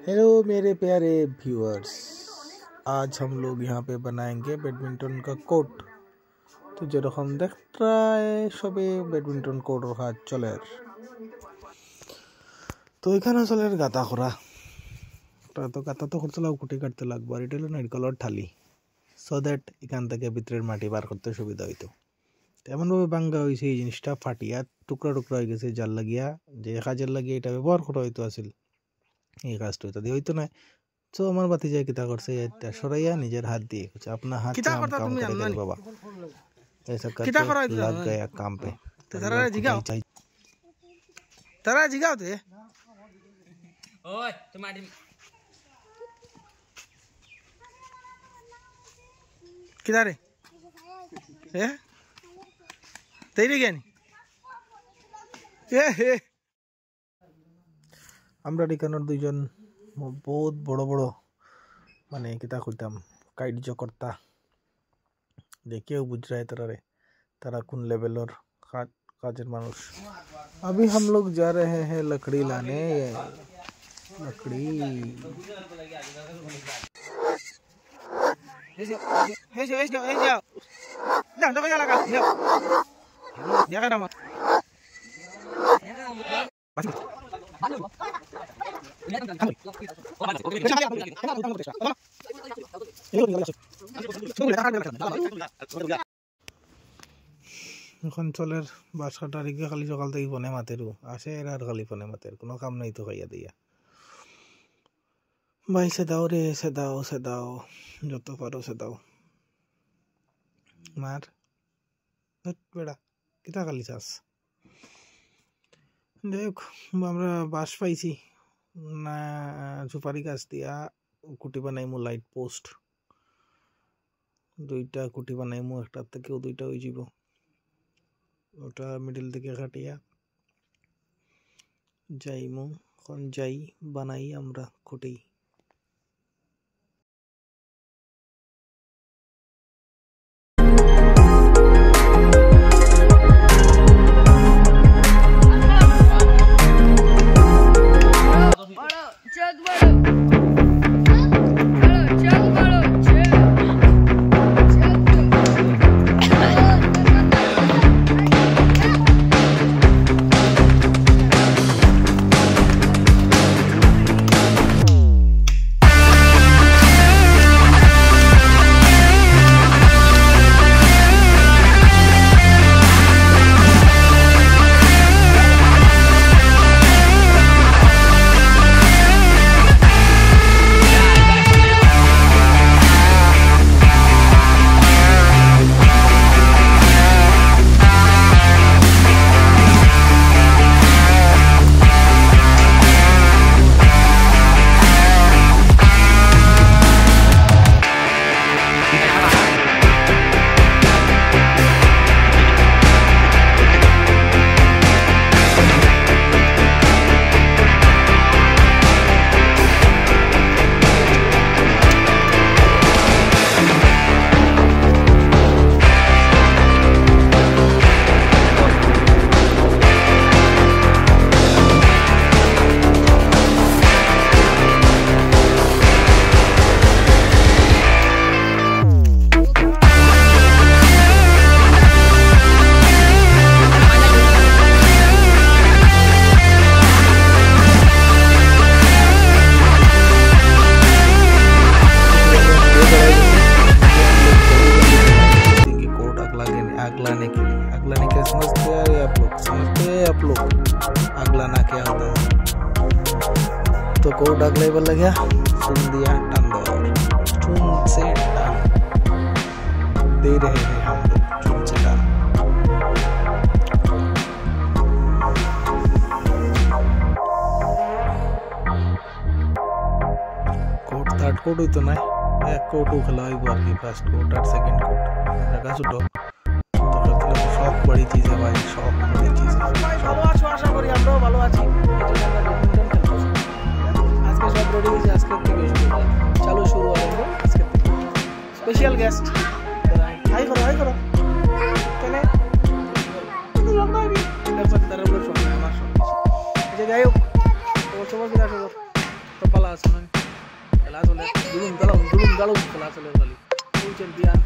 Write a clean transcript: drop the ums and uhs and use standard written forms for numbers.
Hello मेरे प्यारे viewers, आज हम लोग यहाँ पे बनाएंगे बैडमिंटन का कोर्ट। तो যেরকম দেখতে সবে ব্যাডমিন্টন কোর্ট রাখা চলের। তো এখানে চলের গাতা করা, তো গাতা তো করতে লাগবে, কুটি কাটতে লাগবে। আর এটা হলো নারকেলের ঠালি, সো দ্যাট এখান থেকে ভিতরের মাটি বার করতে সুবিধা হইতো। এমনভাবে ভাঙ্গা হয়েছে এই জিনিসটা ফাটিয়া টুকরা টুকরা হয়ে গেছে, জাল লাগিয়া যে কাজের লাগিয়ে এটা ব্যবহার করা হইতো আসিল, এই কাজটা হইতো দিয়ে হইতো না। তো আমার বাতি যায় কিতা করছে, এটা সরাইয়া নিজের হাত দিয়ে আপনার হাত কাম করে বাবা, ऐसा करके लग गया काम पे। तो तारा जिगाओ ते ओए तुम्हारी किधर है ए तेरी क्या नहीं ए আমরা এখানে দুইজন বহুত বড় বড় মানে কিতা কইতাম কার্যকর্তা, देखिए बुझ रहा है तारा कौन लेवलर काजर मानुष। अभी हम लोग जा रहे हैं लकड़ी लाने, लकड़ी এখন চলের বাসা তারিখে খালি সকাল থেকে ফোনে মাতেরু আসে, এর আর খালি ফোনে মাতের কোনো কাম নাই তো খাইয়া দিয়া। ভাই সে দাও রে, সে দাও, সে দাও, যত পারো সে দাও। মার বেড়া কিতা খালি চাস। যাই হোক, আমরা বাস পাইছি না, সুপারি গাছ দিয়া কুটি বানাইমু, লাইট পোস্ট দুইটা কুটি বানাইমু, একটার থেকেও দুইটা হয়ে যাব। ওটা মিডিল থেকে কাটিয়া যাইমু, এখন যাই বানাই আমরা খুঁটি। अगलाने क्या समझते हैं आप लोग, समझते हैं आप लोग अगलाना क्या होता है? तो कोड अगले पर लग गया, सुन दिया टन चुन से टन दे रहे हैं हम लोग, चुन से टन। कोड थर्ड कोड हुई तो ना, एक कोड उखला एक बार की फर्स्ट कोड और सेकंड कोड लगा सुटो। শখ বড়ি চিজ ভাই, শখ বড়ি চিজ। ভালো আছো, আশা করি আমরাও ভালো আছি। আজকে সব রেডি হয়েছে, আজকের থেকে চালু শুরু হবে আজকের থেকে। স্পেশাল গেস্ট হাই করো, হাই করো কেন লম্বা তারা বলে শোনে আমার সব। যাই হোক, খবর কিনা খবর? তো পালা আছে না খেলা চলে দুলুম গালুম খেলা চলে খালি ফুল চ্যাম্পিয়ন